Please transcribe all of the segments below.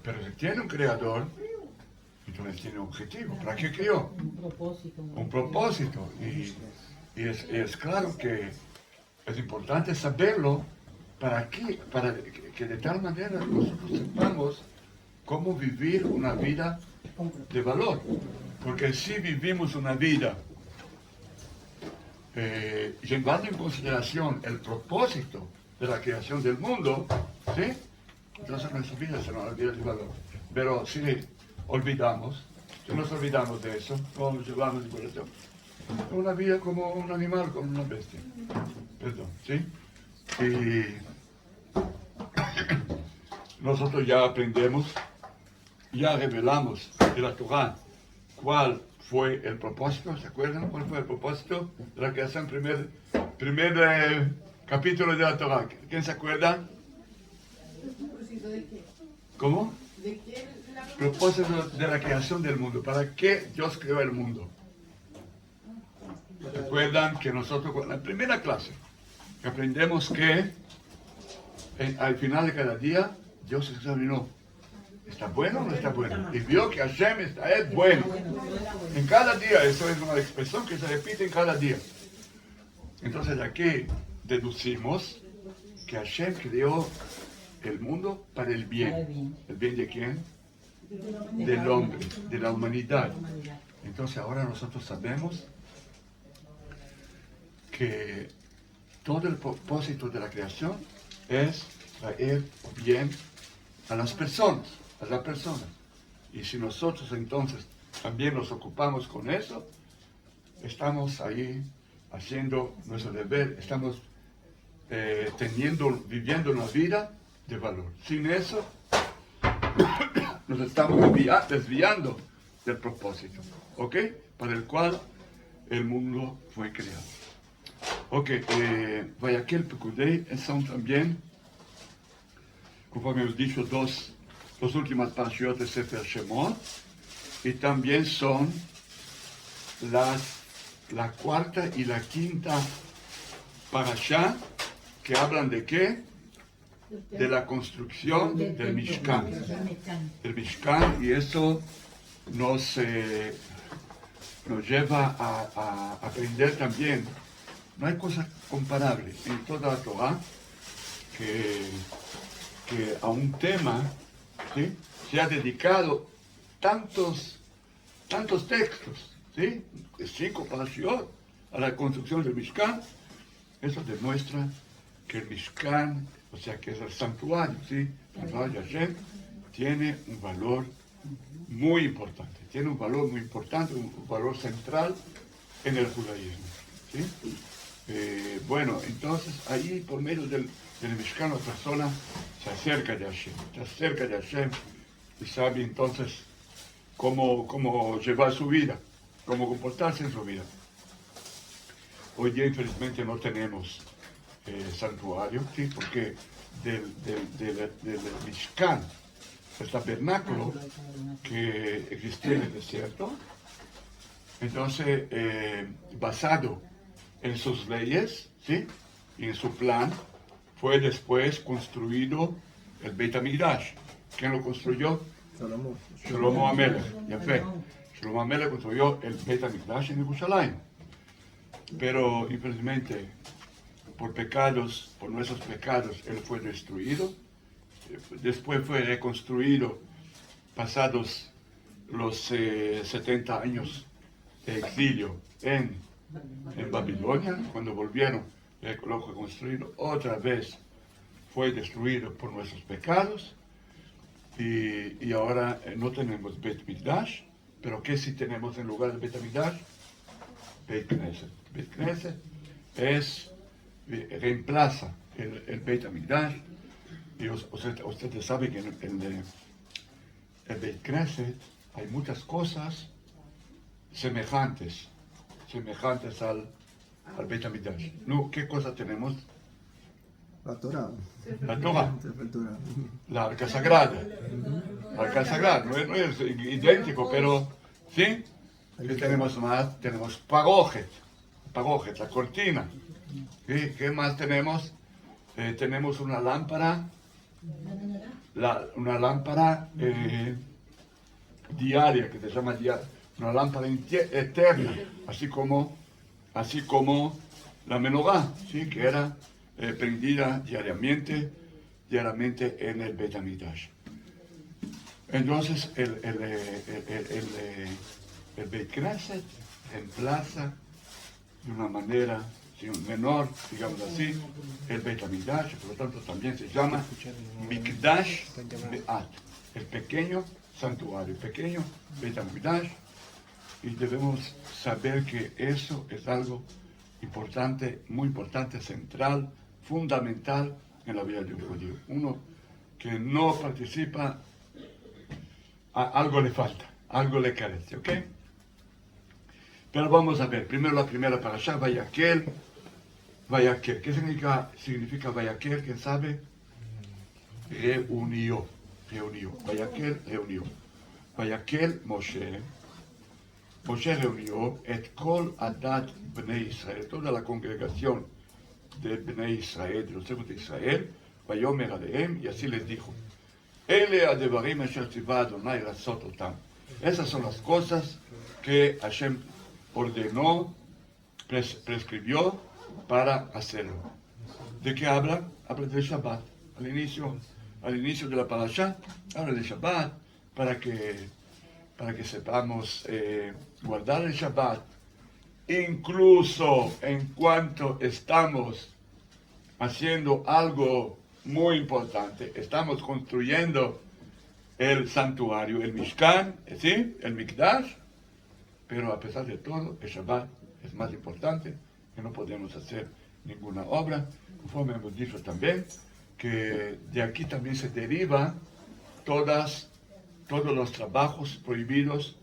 Pero si tiene un creador, entonces tiene un objetivo. ¿Para qué creó? Un propósito. Un propósito. Y es claro que es importante saberlo para que de tal manera nosotros sepamos cómo vivir una vida de valor. Porque si vivimos una vida llevando en consideración el propósito de la creación del mundo, ¿sí? Entonces nuestra vida será una vida de valor. Pero si nos olvidamos de eso, no nos llevamos de corazón, una vida como un animal, como una bestia. Perdón, ¿sí? Y nosotros ya aprendemos, ya revelamos de la Torah cuál fue el propósito. ¿Se acuerdan cuál fue el propósito de la creación? Primer capítulo de la Torah. ¿Quién se acuerda? ¿De qué? ¿Cómo? ¿De qué? Propósito de la creación del mundo. ¿Para qué Dios creó el mundo? Recuerdan que nosotros, en la primera clase, aprendemos que al final de cada día, Dios examinó. ¿Está bueno o no está bueno? Y vio que Hashem es bueno. En cada día, eso es una expresión que se repite en cada día. Entonces aquí deducimos que Hashem creó el mundo para el bien. ¿El bien de quién? Del hombre, de la humanidad. Entonces ahora nosotros sabemos que todo el propósito de la creación es traer bien a las personas, Y si nosotros entonces también nos ocupamos con eso, estamos ahí haciendo nuestro deber, estamos viviendo una vida de valor. Sin eso, nos estamos desviando del propósito, ¿ok? Para el cual el mundo fue creado. Ok, Vayakhel Pekudei son también, conforme hemos dicho, dos últimas parashiot de Sefer Shemot, y también son la cuarta y la quinta parashá, que hablan de ¿qué? De la construcción del Mishkan. El Mishkan, y eso nos lleva a aprender también. No hay cosa comparable en toda la Torah que a un tema, ¿sí?, se ha dedicado tantos textos, ¿sí?, 5 parashiot a la construcción del Mishkan. Eso demuestra que el Mishkan, o sea, que es el santuario, ¿sí?, el santuario de Hashem, tiene un valor muy importante, un valor central en el judaísmo, ¿sí? Bueno, entonces ahí por medio del Mishkan la persona se acerca de Hashem, y sabe entonces cómo llevar su vida, cómo comportarse en su vida. Hoy día infelizmente no tenemos santuario, ¿sí?, porque del Mishkan, el tabernáculo que existía en el desierto, entonces basado en sus leyes, ¿sí?, y en su plan, fue después construido el Beit HaMikdash. ¿Quién lo construyó? Shlomo HaMelech. Shlomo HaMelech construyó el Beit HaMikdash en Jerusalén. Pero infelizmente, por nuestros pecados, él fue destruido. Después fue reconstruido pasados los 70 años de exilio en Babilonia. Cuando volvieron, lo reconstruyeron otra vez, fue destruido por nuestros pecados, y ahora no tenemos Beit Mikdash, pero ¿qué sí tenemos en lugar de Beit Mikdash? Beit Knesset. Beit Knesset reemplaza el Beit Mikdash, y ustedes saben que en el Beit Knesset hay muchas cosas semejantes al Beit HaMikdash. No, ¿qué cosa tenemos? La Torah. La Arca Sagrada. No es idéntico, pero sí. ¿Qué tenemos más? Tenemos Parojet, la cortina. ¿Sí? ¿Qué más tenemos? Tenemos una lámpara una lámpara diaria, que se llama diaria, una lámpara eterna, así como la menorá, ¿sí? Que era prendida diariamente en el Bet HaMikdash. Entonces el Beit Knesset emplaza de una manera menor, digamos así, el Beit HaMikdash, por lo tanto también se llama Mikdash Be'at, el pequeño santuario, el pequeño Beit HaMikdash, y debemos saber que eso es algo importante, muy importante, central, fundamental en la vida de un judío. Uno que no participa, algo le falta, algo le carece, ¿ok? Pero vamos a ver, primero la primera parashá, Vayakhel. ¿Qué significa Vayakhel? ¿Quién sabe? Reunió. Vayakhel reunió. Vayakhel Moshe reunió et kol adat bnei Israel, toda la congregación de bnei Israel, de los hijos de Israel, vayomer alehem, y así les dijo, Ele adevarim asher tzivah Adonai lasot otam. Esas son las cosas que Hashem ordenó, prescribió para hacerlo. ¿De qué habla? Habla del Shabbat. Al inicio de la parashá, habla del Shabbat, para que sepamos guardar el Shabbat, incluso en cuanto estamos haciendo algo muy importante. Estamos construyendo el santuario, el Mishkan, ¿sí? El Mikdash, pero a pesar de todo, el Shabbat es más importante, que no podemos hacer ninguna obra, conforme hemos dicho también, que de aquí también se deriva todos los trabajos prohibidos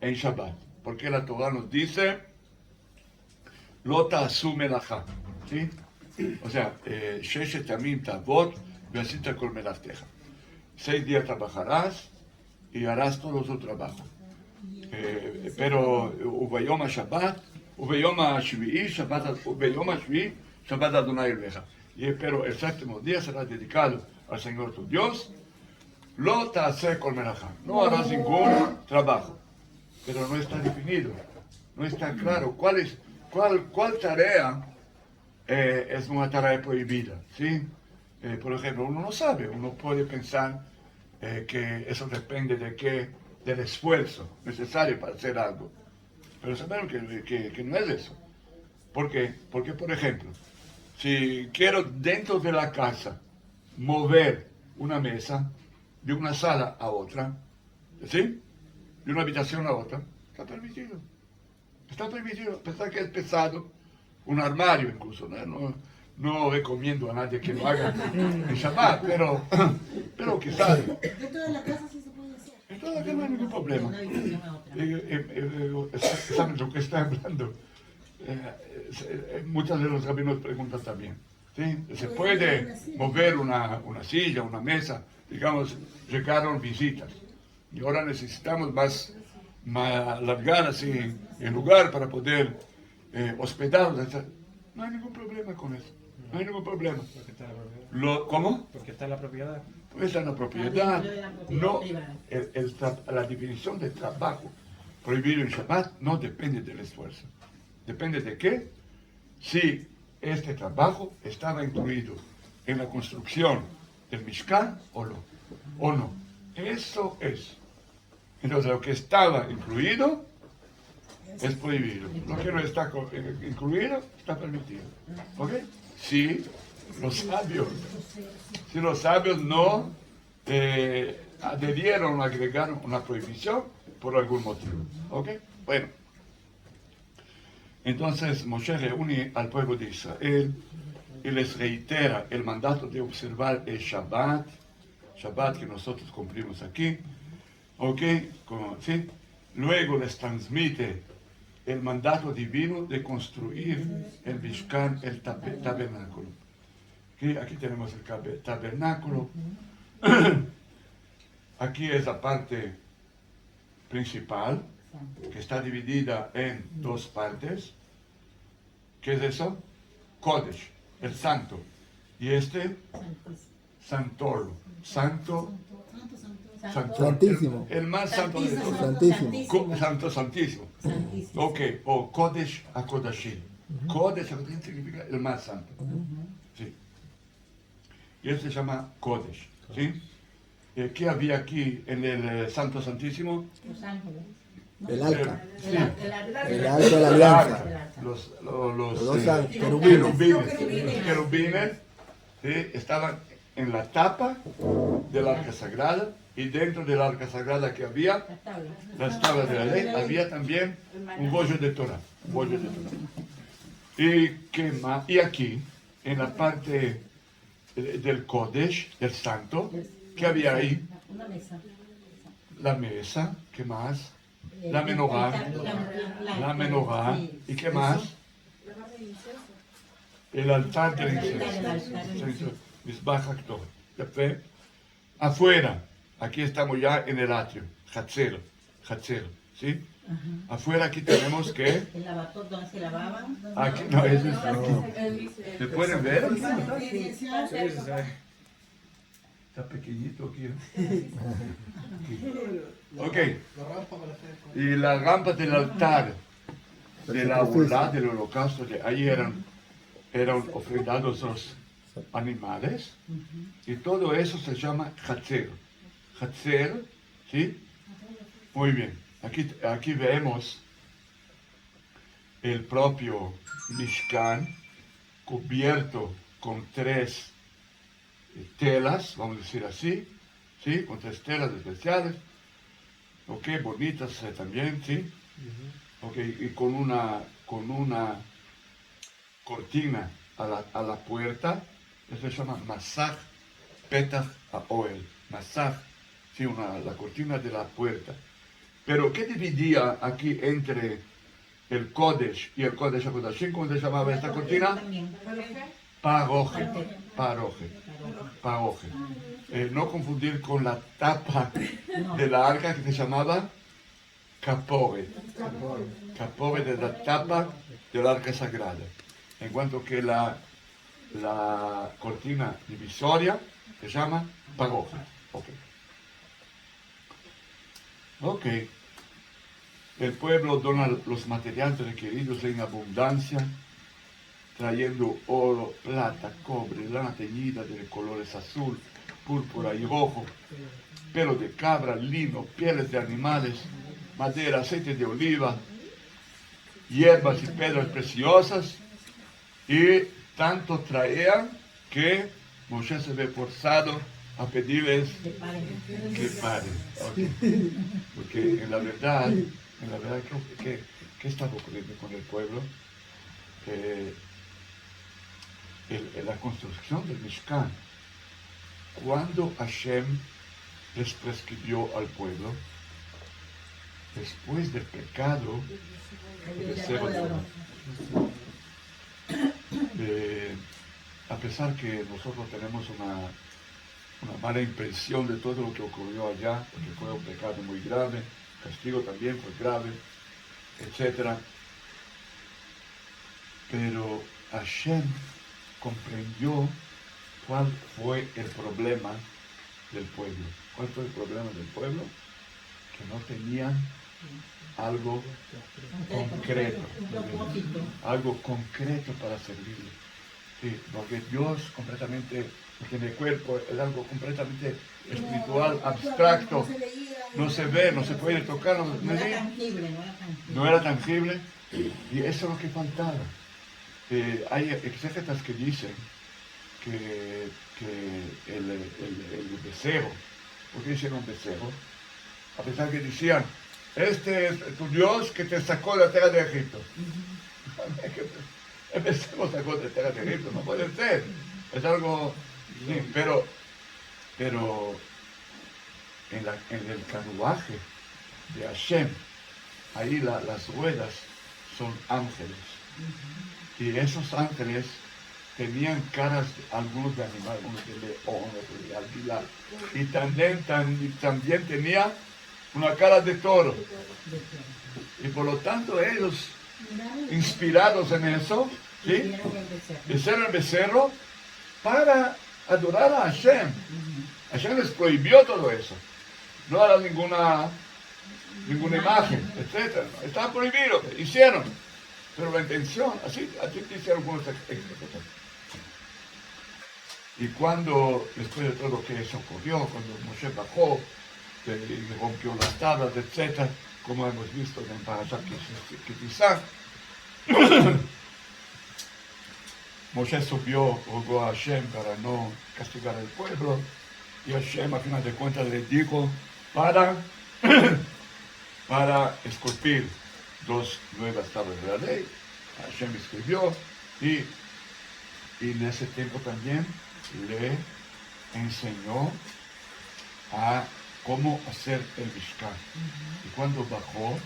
en Shabbat, porque la Torah nos dice, Lo ta'asu melachá, ¿sí? O sea, Sheshet Yamim ta'avod ve'asita kol melachteja. 6 días trabajarás y harás todo su trabajo. Pero Ubeyom HaShabbat, Ubeyom HaShvi'i, Ubeyom HaShvi'i, Shabbat Adonai Elecha. Pero el séptimo día será dedicado al Señor tu Dios. Lo ta'aseh kol melachá. No harás ningún trabajo. Pero no está definido, no está claro cuál tarea es una tarea prohibida, ¿sí? Por ejemplo, uno no sabe, uno puede pensar que eso depende del esfuerzo necesario para hacer algo. Pero sabemos que no es eso. ¿Por qué? Porque, por ejemplo, si quiero dentro de la casa mover una mesa de una sala a otra, ¿sí? De una habitación a otra, está permitido. Está permitido, a pesar que es pesado, un armario incluso, no recomiendo a nadie que lo haga en Shabbat, pero quizás... Dentro de la casa sí se puede hacer. En toda la casa no hay ningún problema. Una habitación a otra. ¿Saben lo que está hablando? Muchas de los rabinos preguntan también. ¿Sí? ¿Se puede mover una silla, una mesa? Digamos, llegaron visitas. Y ahora necesitamos más alargar así el lugar para poder hospedarlos. No hay ningún problema con eso. No hay ningún problema. Porque está la propiedad. ¿Cómo? Porque está la propiedad. Pues está en la propiedad. No, la definición de trabajo prohibido en Shabbat no depende del esfuerzo. ¿Depende de qué? Si este trabajo estaba incluido en la construcción del Mishkan o no. Eso es. Entonces, lo que estaba incluido es prohibido. Lo que no está incluido está permitido. ¿Ok? Si los sabios no adherieron, agregaron una prohibición por algún motivo. ¿Ok? Bueno. Entonces, Moshe reúne al pueblo de Israel y les reitera el mandato de observar el Shabbat que nosotros cumplimos aquí. ¿Ok? ¿Sí? Luego les transmite el mandato divino de construir el Mishkan, el tabernáculo. ¿Okay? Aquí tenemos el tabernáculo. Aquí es la parte principal, que está dividida en 2 partes. ¿Qué es eso? Kodesh, el santo. Y Santolo, santo, Santísimo. el más santo de todos. Santísimo. Santísimo. Ok, o Kodesh HaKodashim. Kodesh HaKodashim significa el más santo. Sí. Y él se llama Kodesh. ¿Sí? ¿Qué había aquí en el Santo Santísimo? Los ángeles. El arca. Sí. El arca de la alianza. Los Dos querubines, ¿sí? Estaban en la tapa del arca sagrada, y dentro del arca sagrada que había las tablas de la ley, había también un bollo de Torah. ¿Y qué más? Y aquí, en la parte del Kodesh, del santo, ¿qué había ahí? Una mesa. La mesa, ¿qué más? La menorá, ¿y qué más? El altar del incienso. Mizbach HaKtor. ¿Yafé? Afuera, aquí estamos ya en el atrio, Hatzer, ¿sí? Afuera aquí tenemos que... El lavatorio donde se lavaban. Aquí, no, eso es aquí. ¿Me pueden ver? Está pequeñito aquí. Ok. Y la rampa del altar de la burla, del holocausto, que ahí eran ofrendados los animales, y todo eso se llama Hatzer. Hatzer, ¿sí? Muy bien. Aquí vemos el propio Mishkan cubierto con 3 telas, vamos a decir así, ¿sí? Con 3 telas especiales, ok, bonitas también, ¿sí? Ok, y con una cortina a la puerta, eso se llama Masach Petach HaOel, Masach, sí, la cortina de la puerta. Pero, ¿qué dividía aquí entre el Kodesh y el Kodesh HaKodashim? ¿Cómo se llamaba esta cortina? Paroje. No confundir con la tapa de la arca que se llamaba Kapore. Kapore de la tapa del arca sagrada. En cuanto que la cortina divisoria se llama Paroje. Ok. El pueblo dona los materiales requeridos en abundancia, trayendo oro, plata, cobre, lana teñida de colores azul, púrpura y rojo, pelo de cabra, lino, pieles de animales, madera, aceite de oliva, hierbas y piedras preciosas, y tanto traían que Moshe se ve forzado a pedirles que paren. Okay. Porque en la verdad, ¿qué estaba ocurriendo con el pueblo? La construcción del Mishkan, cuando Hashem les prescribió al pueblo, después del pecado, el becerro de oro. A pesar que nosotros tenemos una mala impresión de todo lo que ocurrió allá, porque fue un pecado muy grave, castigo también fue grave, etc. Pero Hashem comprendió cuál fue el problema del pueblo. ¿Cuál fue el problema del pueblo? Que no tenían algo concreto, algo concreto para servirle. Sí, porque Dios completamente, porque en el cuerpo es algo completamente espiritual, abstracto, no se ve, no se puede tocar, no era tangible, y eso es lo que faltaba. Hay exégetas que dicen que el becerro, ¿por qué hicieron becerro? A pesar que decían, este es tu Dios que te sacó de la tierra de Egipto. El becerro sacó de la tierra de Egipto, no puede ser. Es algo, sí, pero en el carruaje de Hashem, ahí las ruedas son ángeles. Y esos ángeles tenían caras, algunos de animales, unos de león, otros de águila, y también tenía una cara de toro. Y por lo tanto ellos, inspirados en eso, ¿sí? Hicieron el becerro para adorar a Hashem. Hashem les prohibió todo eso. No era ninguna imagen, etc. Estaba prohibido, hicieron. Pero la intención, así hicieron algunos expertos. Y cuando, después de todo lo que eso ocurrió, cuando Moshe bajó y rompió las tablas, etc., como hemos visto en Parashat Kitizá, Moshe subió, rogó a Hashem para no castigar al pueblo, y Hashem a final de cuentas le dijo para esculpir 2 nuevas tablas de la ley. Hashem escribió y en ese tiempo también le enseñó a cómo hacer el Mishkan. Y cuando bajó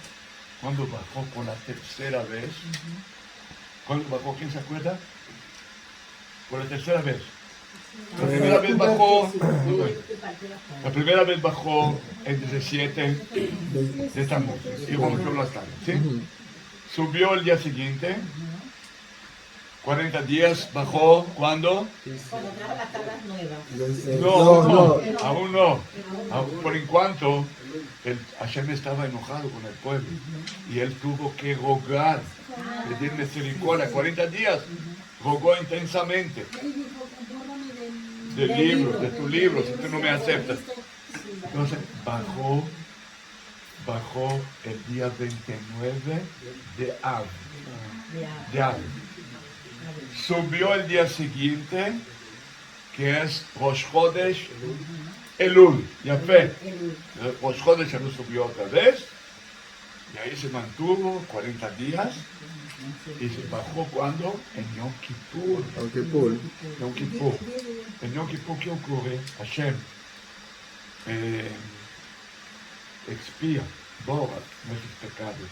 por la tercera vez, cuando bajó, ¿quién se acuerda? Por la tercera vez. La primera vez bajó el 17 de Tammuz y rompió las tablas, ¿sí? Subió el día siguiente, 40 días, bajó, ¿cuándo? Cuando trajo las tablas nuevas. No, aún no. Por en cuanto Hashem estaba enojado con el pueblo y él tuvo que rogar, pedir misericordia, 40 días, rogó intensamente. De tu libro, si tú no me aceptas. Entonces bajó el día 29 de Av. Subió el día siguiente, que es Rosh Chodesh Elul, Yafé. Rosh Chodesh Elul subió otra vez, y ahí se mantuvo 40 días, y se bajó cuando? En Yom Kippur. Yom Kippur. En Yom Kippur, ¿qué ocurre? Hashem expía, borra nuestros pecados.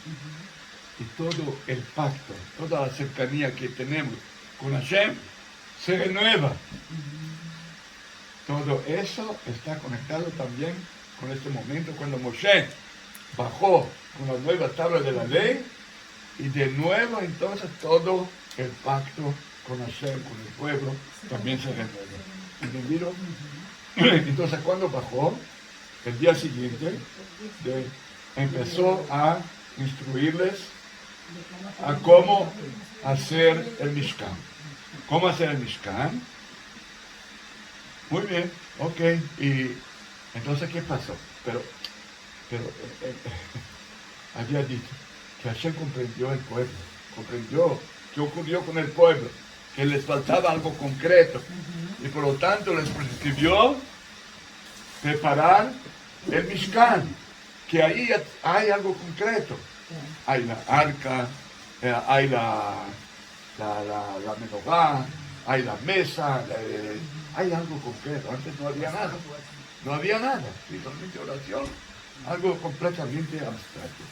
Y todo el pacto, toda la cercanía que tenemos con Hashem se renueva. Todo eso está conectado también con este momento cuando Moshe bajó con las nuevas tablas de la ley y de nuevo entonces todo el pacto con Hashem, con el pueblo, también se renueva. ¿Entendido? Entonces cuando bajó, el día siguiente empezó a instruirles a cómo hacer el Mishkan. ¿Cómo hacer el Mishkan? Muy bien, ok. Y entonces, ¿qué pasó? Pero había dicho que Hashem comprendió el pueblo, comprendió qué ocurrió con el pueblo, que les faltaba algo concreto. Y por lo tanto les prescribió preparar el Mishkan, que ahí hay algo concreto. Hay la arca, hay la menorá, hay la mesa, hay algo concreto. Antes no había nada. No había nada. Literalmente oración, algo completamente abstracto.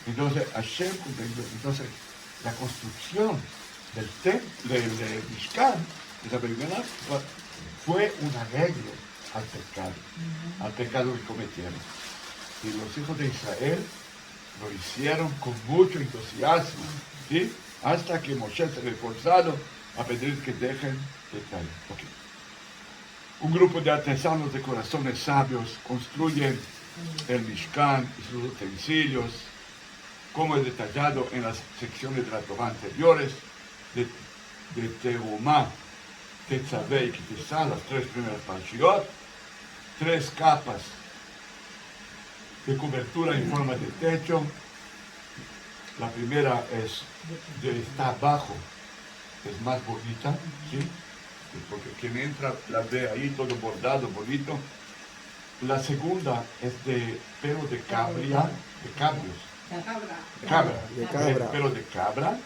Entonces, Hashem comprendió. Entonces, la construcción del Mishkan, de la primera, fue un arreglo al pecado que cometieron. Y los hijos de Israel lo hicieron con mucho entusiasmo, ¿sí? Hasta que Moshe se reforzaron a pedir que dejen de caer. Okay. Un grupo de artesanos de corazones sabios construyen el Mishkan y sus utensilios, como es detallado en las secciones de la Torah anteriores, de Terumá, Tetzaveh y Kitizá, las 3 primeras Parshiot, 3 capas de cobertura en forma de techo. La primera está abajo, es más bonita, ¿sí? Porque quien entra la ve ahí todo bordado, bonito. La segunda es de pelo de cabra, pelo de cabra,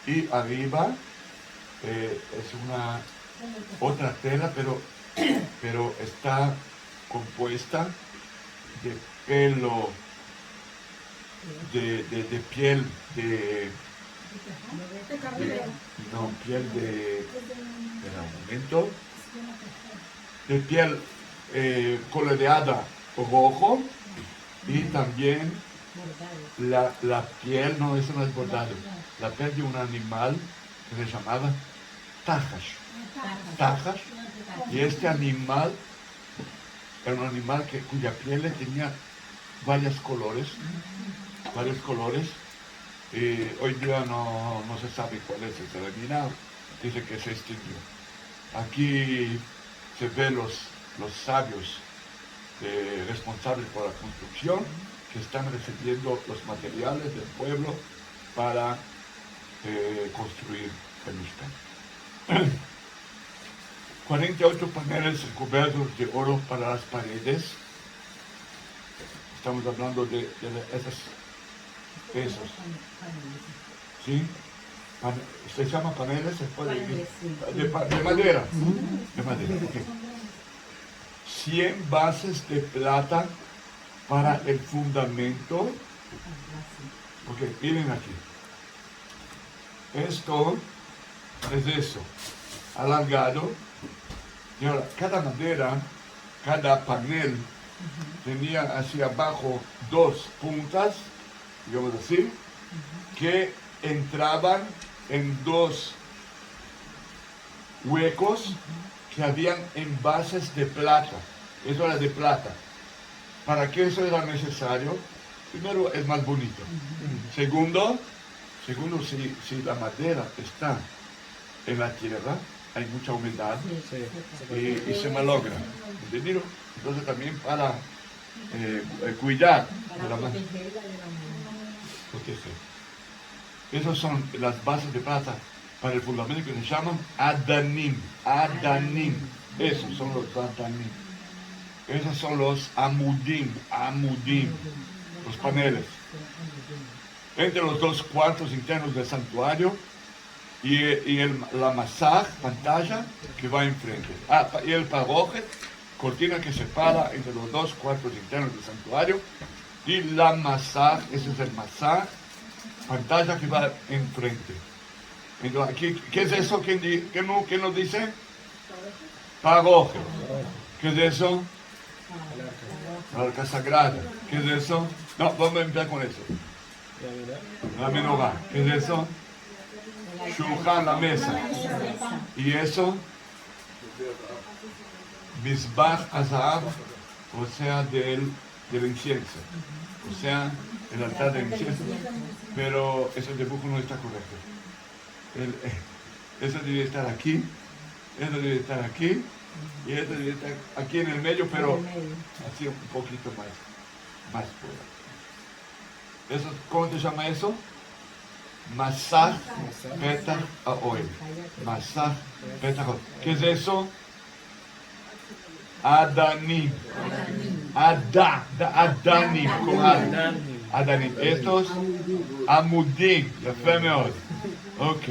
y arriba es una otra tela, pero está compuesta de pelo, de piel de piel coloreada rojo, y también la piel, no, eso no es bordado, la piel de un animal que se llamaba tajash, Y este animal era un animal cuya piel tenía varios colores. Hoy día no se sabe cuál es, se eliminado. Dice que se extinguió. Aquí se ve los sabios responsables por la construcción que están recibiendo los materiales del pueblo para construir el Mishkan. 48 paneles recubiertos de oro para las paredes. Estamos hablando de esos. ¿Sí? Se llama paneles, se puede decir. De madera. De madera, ok. 100 bases de plata para el fundamento. Ok, miren aquí. Esto es eso, alargado. Y ahora, cada madera, cada panel tenía hacia abajo 2 puntas, digamos así, que entraban en 2 huecos que habían envases de plata. Eso era de plata. ¿Para qué eso era necesario? Primero, es más bonito. Segundo, si la madera está en la tierra, hay mucha humedad y se malogra. ¿Entendido? Entonces también para cuidar de la madera. Proteger. Esas son las bases de plata para el fundamento que se llaman Adanim. Adanim. Esos son los Adanim. Esos son los Amudim. Amudim. Los paneles. Entre los 2 cuartos internos del santuario y la masaj, pantalla, que va enfrente. Y el parojet, cortina que separa entre los 2 cuartos internos del santuario. Y la masaj, ese es el masaj, pantalla que va enfrente. Entonces, aquí, ¿qué es eso? ¿Quién nos dice? Parojet. ¿Qué es eso? La arca sagrada. ¿Qué es eso? No, vamos a empezar con eso. La menorá. ¿Qué es eso? Shulchan, la mesa. Y eso, Mizbach Azahab, o sea, del incienso. O sea, el altar del incienso. Pero ese dibujo no está correcto. Eso debe estar aquí, eso debe estar aquí, y eso debe estar aquí en el medio, pero así un poquito más fuera. Eso, ¿cómo se llama eso? Masaj Petach HaOhel. Masaj Petach HaOhel. ¿Qué es eso? Adanim. Adanim. Adanim. Estos Amudim. יפה מאוד. Ok.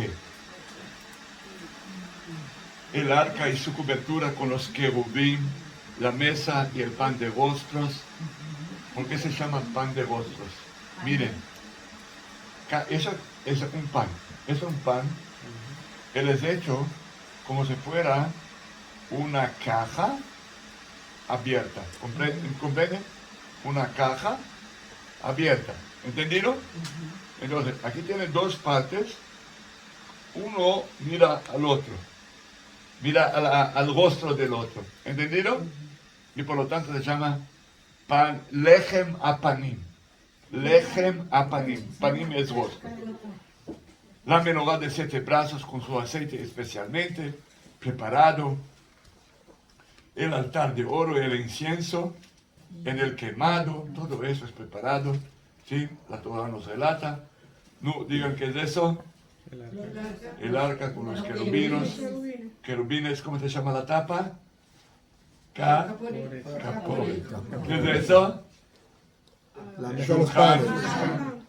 El arca y su cobertura con los querubín, la mesa y el pan de rostros. ¿Por qué se llama pan de rostros? Miren, eso es un pan. Es un pan. Él es hecho como si fuera una caja abierta. ¿Comprenden? Una caja abierta. ¿Entendido? Entonces, aquí tiene 2 partes. Uno mira al otro. Mira al rostro del otro. ¿Entendido? Y por lo tanto se llama pan, lechem apanim. Lechem apanim. Panim es rostro. La menorá de 7 brazos con su aceite especialmente preparado. El altar de oro y el incienso en el quemado. Todo eso es preparado. ¿Sí? La Torah nos relata. No digan qué es eso. El arca con los querubinos. Querubines, ¿cómo se llama la tapa? Caporet. ¿Qué es eso? La mesa de los panes.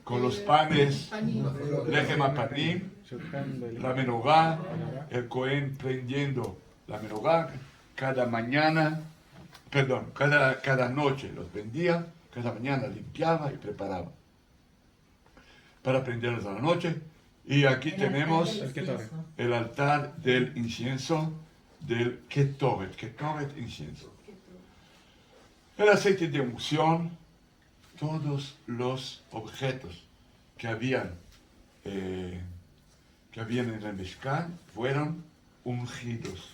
Con los panes, lechem apanim, la menorá, el Cohen prendiendo la menorá cada noche los prendía, cada mañana limpiaba y preparaba para prenderlos a la noche. Y aquí tenemos el altar del incienso, del Ketoret. Ketoret, incienso. El aceite de unción, todos los objetos que habían en el Mishkan fueron ungidos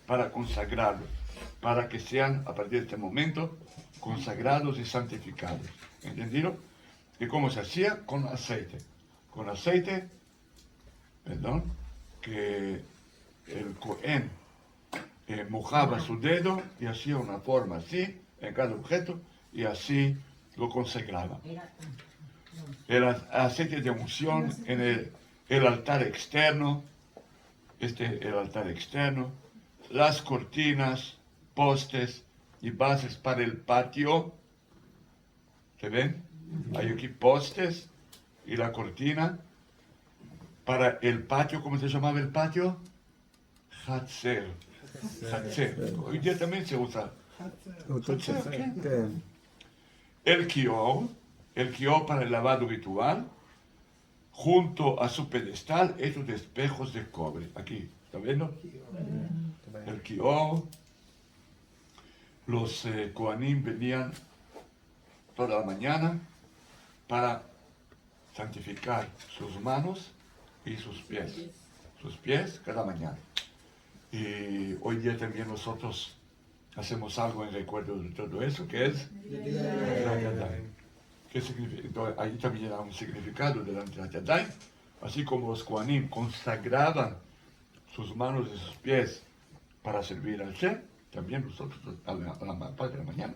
para consagrarlos, para que sean a partir de este momento consagrados y santificados. ¿Entendido? ¿Y cómo se hacía? Con aceite. Con aceite, perdón, que el Cohen mojaba su dedo y hacía una forma así en cada objeto y así lo consagraba. El aceite de unción en el altar externo, el altar externo, las cortinas, postes y bases para el patio. ¿Se ven? Hay aquí postes y la cortina. Para el patio, ¿cómo se llamaba el patio? Hatzer. Hatzer. Hoy día también se usa. Hatzer, ¿qué? El kior para el lavado ritual, junto a su pedestal, esos espejos de cobre. Aquí, ¿está viendo? El kior. Los Kohanim venían toda la mañana para santificar sus manos y sus pies. Sus pies cada mañana. Y hoy día también nosotros hacemos algo en recuerdo de todo eso, que es ¿qué significa? Entonces, ahí también era un significado delante de Yadai, así como los Kohanim consagraban sus manos y sus pies para servir al Shem, también nosotros a la parte de la mañana.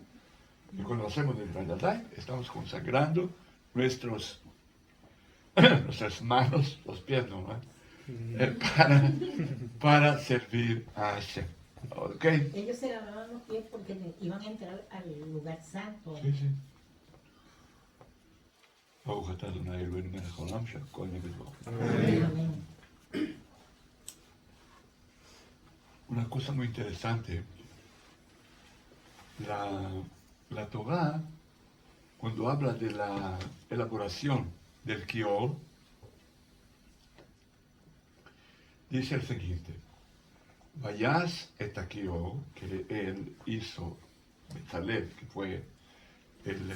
Y cuando hacemos el Yadai, estamos consagrando nuestras manos, los pies no, para servir a Hashem. ¿Okay? Ellos se lavaban los pies porque iban a entrar al lugar santo. Sí, sí. ברוך אתה ה' אלוהינו מלך העולם שהכל נגד ברוך. Una cosa muy interesante, la Torah, cuando habla de la elaboración del kior, dice el siguiente: Vayas et kior, que él hizo, Bezalel, que fue el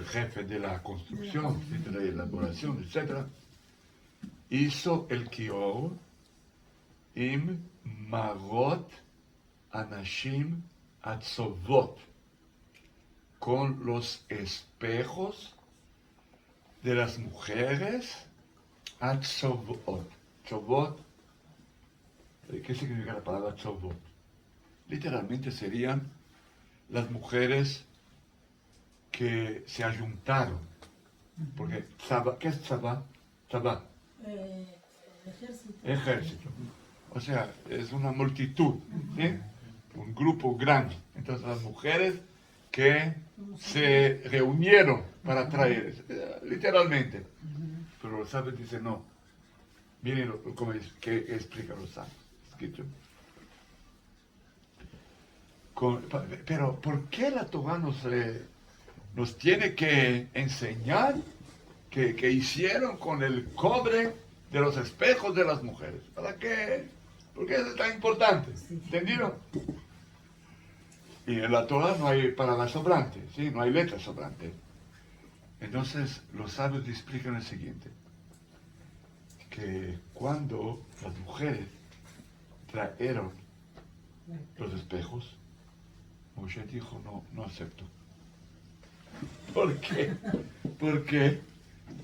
jefe de la construcción, de la elaboración, etc., hizo el kior im marot anashim atzovot, con los espejos de las mujeres atzovot. Tzovot, ¿qué significa la palabra tzovot? Literalmente serían las mujeres que se ayuntaron, porque tzabá, ¿qué es tzabá? Tzabá. Ejército. O sea, es una multitud, ¿sí? Un grupo grande. Entonces las mujeres que se reunieron para traer, literalmente. Pero los sabios dicen no. Miren cómo es, que explica los sabios. Pero ¿por qué la Torah nos tiene que enseñar que hicieron con el cobre de los espejos de las mujeres? ¿Para qué? ¿Por qué es tan importante? ¿Entendido? Y en la Torah no hay palabra sobrante, ¿sí? No hay letra sobrante. Entonces los sabios explican el siguiente: que cuando las mujeres trajeron los espejos, Moshe dijo, no acepto. ¿Por qué? Porque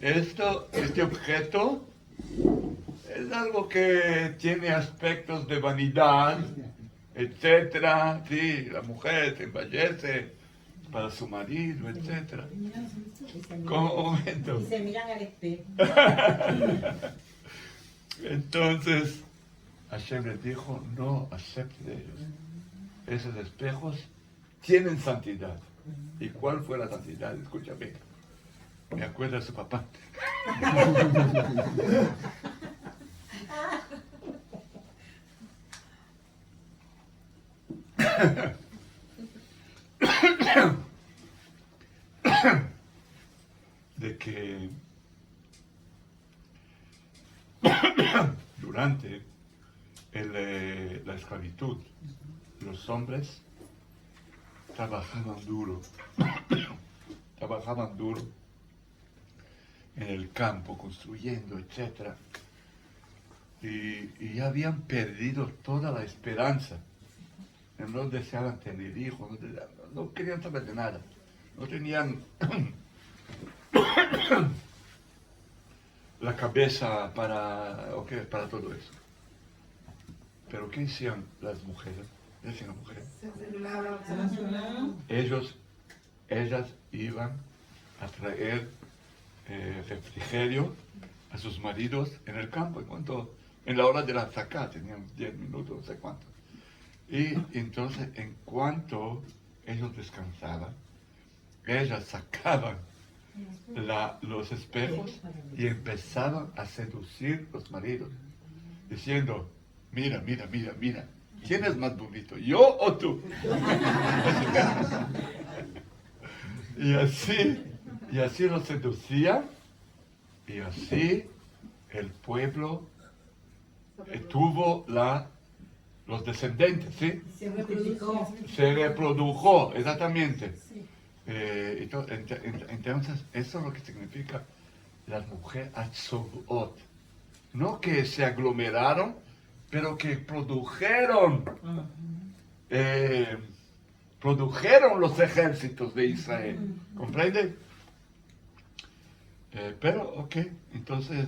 este objeto es algo que tiene aspectos de vanidad, etcétera. Sí, la mujer se embellece para su marido, etcétera. ¿Cómo momento? Y se miran al espejo. Entonces, Hashem les dijo, no acepte de ellos. Esos espejos tienen santidad. ¿Y cuál fue la santidad? Escúchame. Me acuerda de su papá. De que durante la esclavitud los hombres trabajaban duro en el campo, construyendo, etc. y ya habían perdido toda la esperanza. No deseaban tener hijos, no querían saber de nada. No tenían la cabeza para todo eso. Pero ¿qué hacían las mujeres? ¿Qué hacían las mujeres? Ellas iban a traer refrigerio a sus maridos en el campo, en la hora de la zakat, tenían 10 minutos, no sé cuánto. Y entonces, en cuanto ellos descansaban, ellas sacaban los espejos y empezaban a seducir los maridos, diciendo, mira, ¿quién es más bonito, yo o tú? y así los seducían, y así el pueblo tuvo los descendientes, ¿sí? Se reprodujo, exactamente. Entonces, eso es lo que significa las mujeres atzobot. No que se aglomeraron, pero que produjeron los ejércitos de Israel. ¿Comprende? Pero, ok, entonces,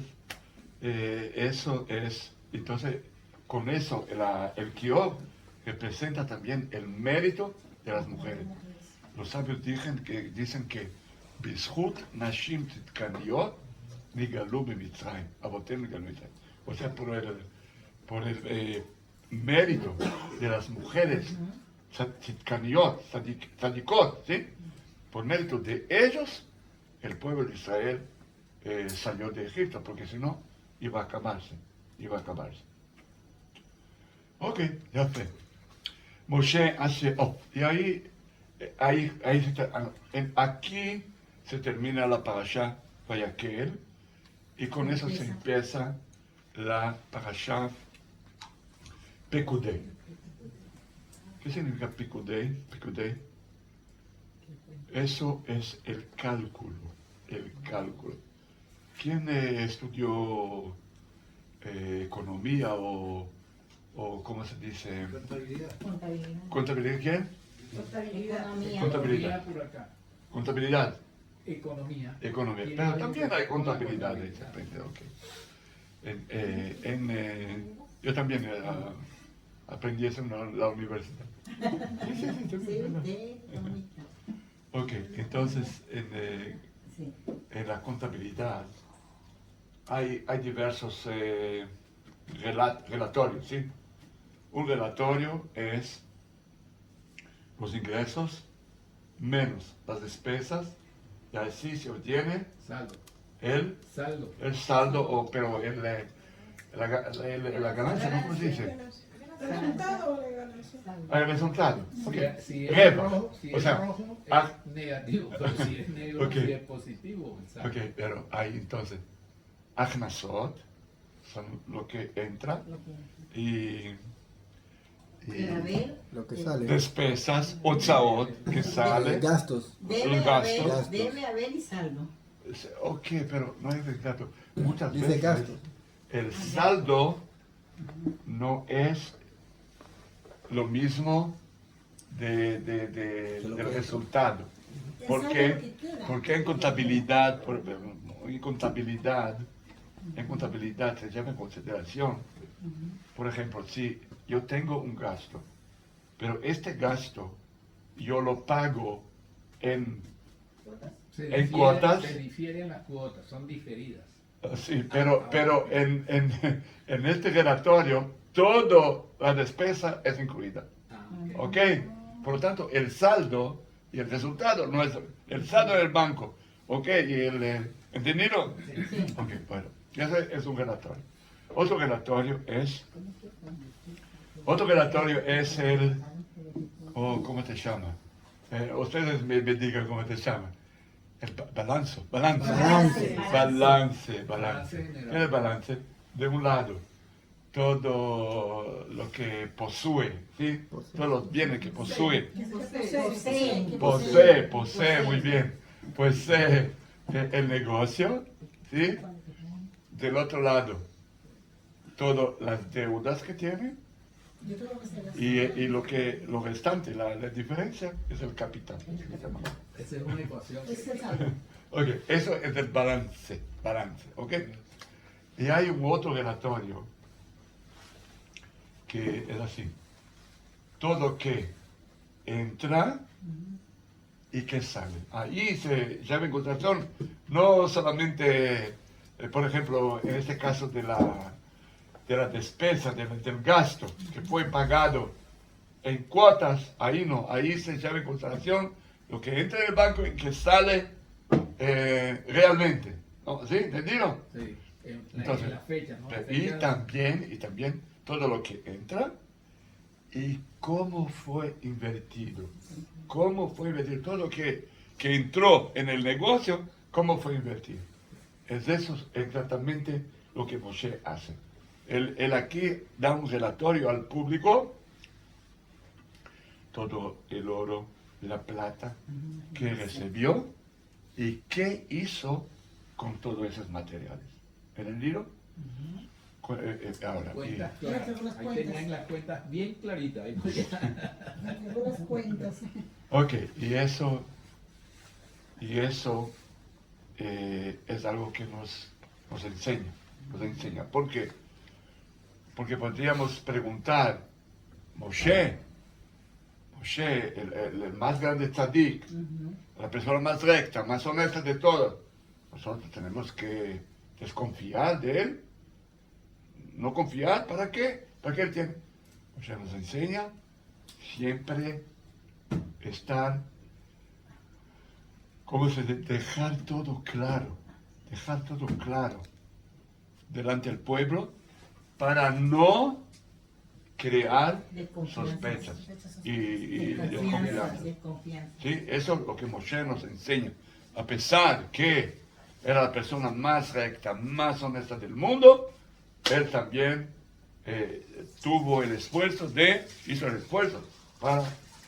eso es, entonces, con eso, el Kiob representa también el mérito de las mujeres. Los sabios dicen que Bishut Nashim Tzidkaniot Nigalu B'Mitzrayim, Avotem Nigalu B'Mitzrayim. O sea, por el mérito de las mujeres Tzidkaniot, Tzadikot, ¿sí? Por mérito de ellos, el pueblo de Israel salió de Egipto, porque si no, iba a acabarse. Ok, ya sé. Moshe hace, y aquí se termina la parashá Vayakel, y con eso se empieza la parashá Pekudei. ¿Qué significa Pekudei? Eso es el cálculo. ¿Quién estudió economía o cómo se dice? ¿Contabilidad quién? Contabilidad. Contabilidad. Economía. Pero también hay contabilidad. Okay. Yo también aprendí eso en la universidad. Sí. Ok, entonces en la contabilidad hay diversos relatorios, ¿sí? Un relatorio es los ingresos menos las despesas, y así se obtiene el saldo, pero la ganancia, ¿no? ¿Cómo se dice? ¿Resultado o la ganancia? El resultado. Okay. Si es rojo, o sea, rojo es negativo, pero si es negro, okay. Si es positivo. Ok, pero hay entonces Achnasot, son lo que entra, y lo que sale. Despesas, Otzaot, que sale. Gastos. Debe haber y saldo. Ok, pero no es exacto. Muchas Dice veces gastos. el saldo no es lo mismo del resultado. ¿Por qué? Porque en contabilidad se lleva en consideración, por ejemplo, si yo tengo un gasto, pero este gasto yo lo pago en cuotas. Se difieren las cuotas, son diferidas. Sí, pero en este relatorio, toda la despesa es incluida. ¿Ok? Por lo tanto, el saldo y el resultado no es el saldo del banco. ¿Ok? Y ¿entendido? Sí. Ok, bueno, ese es un relatorio. Otro relatorio es ¿cómo te llama? Ustedes me digan cómo te llama. El balance. ¿Qué es el balance? De un lado, todo lo que posee, ¿sí? Todos los bienes que posee. Posee, muy bien. Posee el negocio, ¿sí? Del otro lado, todas las deudas que tiene Yo creo que se las- y lo restante, la diferencia es el capital. Esa es una ecuación. Ese es algo. Ok, eso es el balance, ¿ok? Y hay un otro relatorio que es así. Todo que entra y que sale. Ahí se llama en consideración no solamente, por ejemplo, en este caso de la despesa, del gasto que fue pagado en cuotas, ahí no, ahí se llama en consideración lo que entra en el banco y que sale realmente. ¿No? ¿Sí? ¿Entendido? Sí, Entonces, en la fecha, ¿no? La y fecha- también todo lo que entra y cómo fue invertido. Cómo fue invertido. Todo lo que entró en el negocio, cómo fue invertido. Es eso exactamente lo que Moshe hace. Él aquí da un relatorio al público, todo el oro, la plata que recibió y qué hizo con todos esos materiales. ¿Entendido? Ahora, Cuentas Mira claras. que unas Ahí cuentas. tenían las cuentas bien claritas. Ahí podía- Algunas cuentas. ok, y eso es algo que nos enseña. ¿Por qué? Porque podríamos preguntar, Moshe, el más grande tzadik, la persona más recta, más honesta de todos, nosotros tenemos que desconfiar de él. No confiar, ¿para qué? ¿Para qué él tiene? Moshe nos enseña siempre estar, ¿cómo se dice? Dejar todo claro delante del pueblo para no crear sospechas y desconfianza. Desconfianza. ¿Sí? Eso es lo que Moshe nos enseña. A pesar que era la persona más recta, más honesta del mundo, él también hizo el esfuerzo para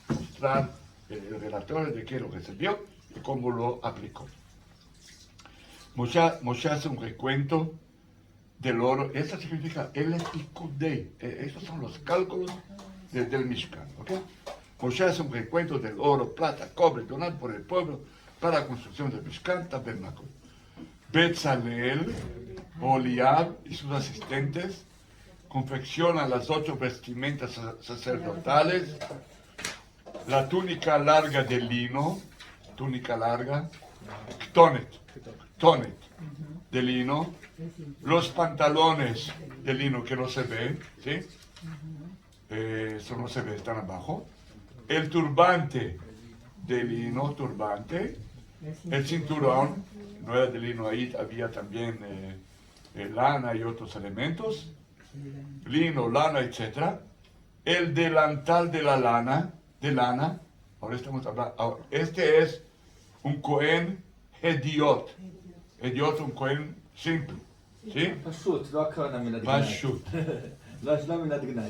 mostrar el relatorio de qué lo recibió y cómo lo aplicó. Moshe hace un recuento del oro. Eso significa el epicudei. Esos son los cálculos del Mishkan. ¿Okay? Moshe hace un recuento del oro, plata, cobre donado por el pueblo para la construcción del Mishkan, tabernáculo. Betzalel, Oliab y sus asistentes confeccionan las 8 vestimentas sacerdotales, la túnica larga de lino, tonet de lino, los pantalones de lino que no se ven, ¿sí? Eso no se ve, están abajo. El turbante de lino, el cinturón, no era de lino, ahí había también lana y otros elementos, lino, lana, etc. El delantal de lana, ahora estamos hablando, este es un Cohen Hediot, un Cohen simple, ¿sí? פשוט, לא הכוונה מן הגנאי. פשוט. לא מן הגנאי.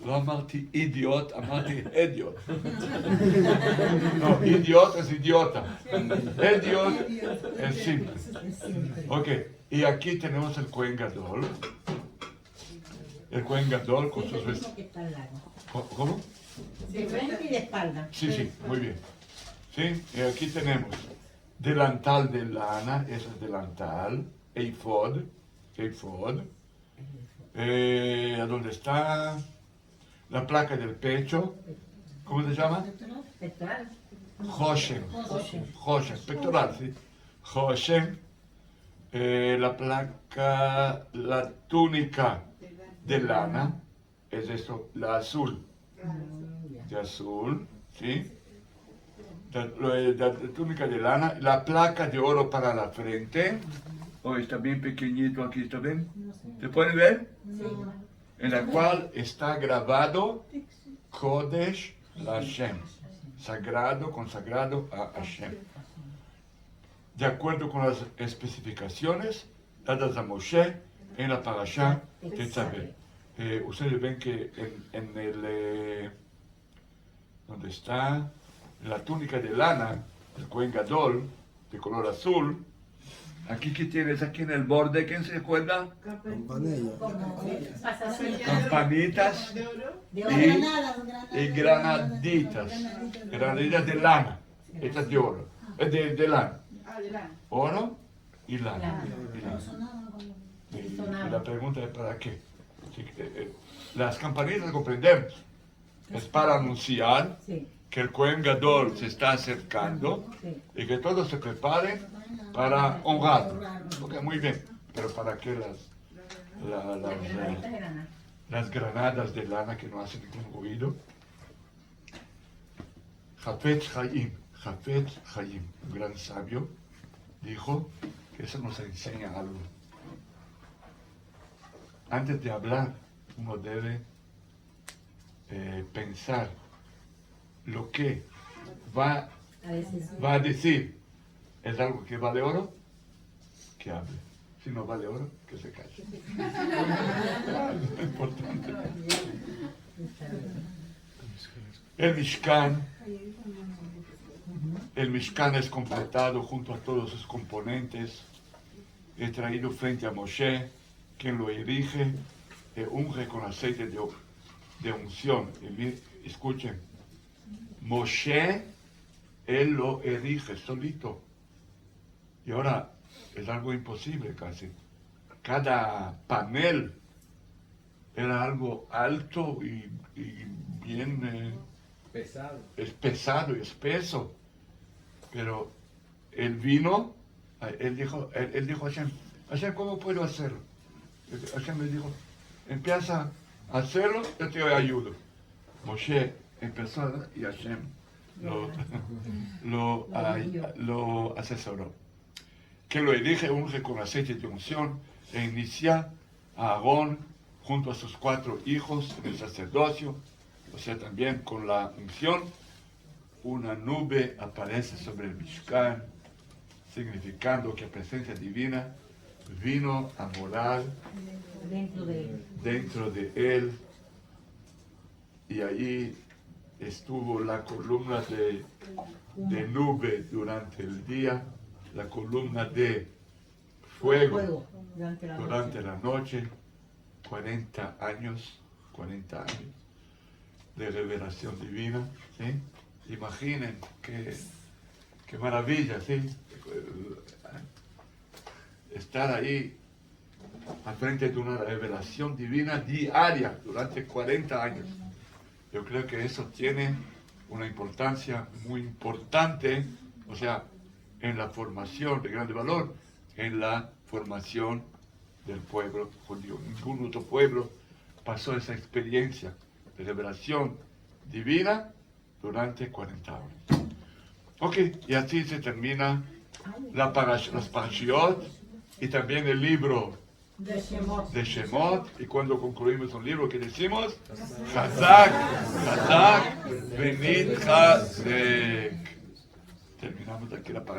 לא אמרתי אידיוט, אמרתי הדיוט. No, idiot es idiota. Hediot es simple. Ok, y aquí tenemos el Cohen Gadol. El Cohen Gadol con sus vestidos. Que está al lado. ¿Cómo? De frente y de espalda. Sí, muy bien. ¿Sí? Y aquí tenemos delantal de lana, ese es delantal, eifod. ¿Dónde está? La placa del pecho, ¿cómo se llama? Pectoral. Hoshem, pectoral, sí. Hoshem, la placa, la túnica de lana, es esto, la azul, de azul, ¿sí? La túnica de lana, la placa de oro para la frente, está bien pequeñito aquí, ¿está bien? ¿Se puede ver? En la cual está grabado Kodesh Hashem, consagrado a Hashem. De acuerdo con las especificaciones dadas a Moshe en la parashá de Tzaveh. Ustedes ven que en el donde está la túnica de lana, el Cohen Gadol, de color azul, Aquí que tienes aquí en el borde, ¿quién se acuerda? Campanilla. Como pasasilla. Campanitas De oro. De y, oro. y granaditas. Granaditas de lana. Estas de oro. De lana. Adelante. Oro y lana. Lana. Y lana. Y Sonaba. la pregunta es ¿para qué? Sí, las campanitas comprendemos. Es para anunciar Sí, que el Cohen Gadol se está acercando sí. y que todos se preparen para honrarlo. Ok, muy bien. Pero ¿para qué Granaditas de lana. las granadas de lana que no hacen ningún ruido? Jafetz Chaim, un gran sabio, dijo que eso nos enseña algo. Antes de hablar, uno debe pensar lo que va a decir. ¿Es algo que vale oro? Que hable. Si no vale oro, que se calle. Es importante. El Mishkan es completado junto a todos sus componentes. He traído frente a Moshe, quien lo erige, e unge con aceite de unción. Escuchen, Moshe, él lo erige solito. Y ahora es algo imposible casi. Cada panel era algo alto y bien Pesado. es pesado y espeso. Pero él vino, él dijo a Hashem, ¿cómo puedo hacerlo? Hashem le dijo, empieza a hacerlo, yo te ayudo. Moshe empezó y Hashem lo asesoró. Que lo elige, unge con aceite de unción e inicia a Aarón junto a sus 4 hijos en el sacerdocio, o sea, también con la unción. Una nube aparece sobre el Mishkan, significando que la presencia divina vino a morar dentro de él, y ahí estuvo la columna de nube durante el día, la columna de fuego durante la noche, 40 años de revelación divina, ¿sí? Imaginen qué maravilla, ¿sí? Estar ahí al frente de una revelación divina diaria durante 40 años. Yo creo que eso tiene una importancia muy importante, o sea, en la formación de grande valor, en la formación del pueblo judío. Ningún otro pueblo pasó esa experiencia de revelación divina durante 40 años. Ok, y así se termina las parashiot y también el libro de Shemot. Y cuando concluimos un libro, ¿qué decimos? Chazak, Benit Chazek. Terminamos aquí la parasha.